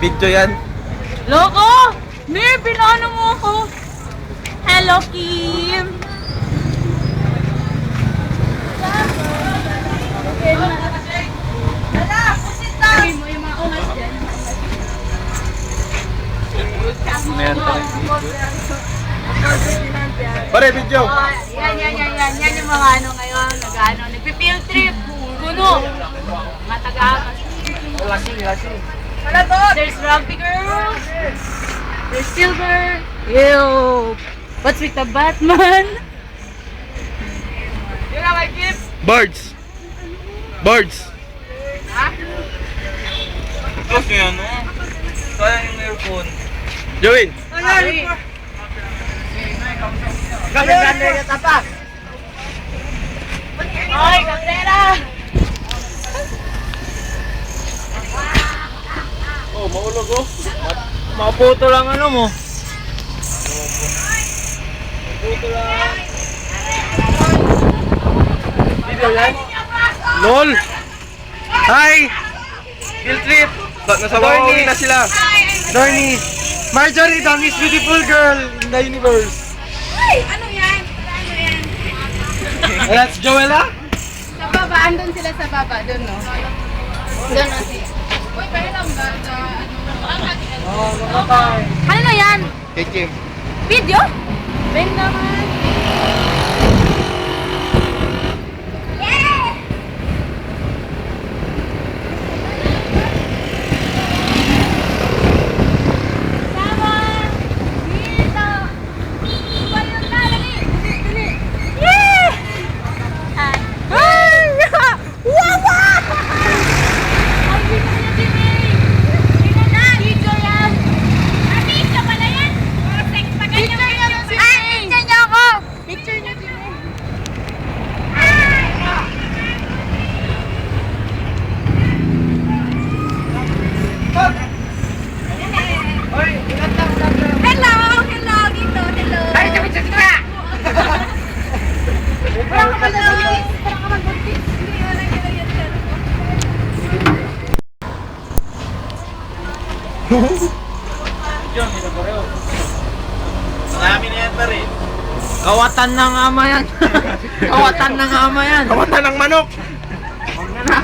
Video yan. Loko! Mir, pinano mo ako? Hello, Kim! Pare, video. Yan yung mga ano ngayon, nag-ano, nagpi-field trip, puno, mga taga-akas. There's Rugby Girl, there's Silver, ew, what's with the Batman? Yun ang my gift. Birds. Birds. Ha? Close nyo yan, no? Kaya yung earphone. Joey. Ay, Ay, Cabrera! Oh, maulog oh. Maputo lang ano mo. Video yan. LOL. Hi. Field trip. Nasa Wawawi na sila. Dorny, Marjorie, the most beautiful girl in the universe. Ay, ano yan? Ano yan? That's Joella? Sa baba, andun sila sa baba, dun no? Dun no siya. Uy, pero lang ganda. Oh, makapay. Ano na yan? Kay Kim. Video? Ben naman. Marami na yan pa rin. Kawatan ng ama yan. Kawatan ng ama yan. Kawatan ng manok. Huwag na na.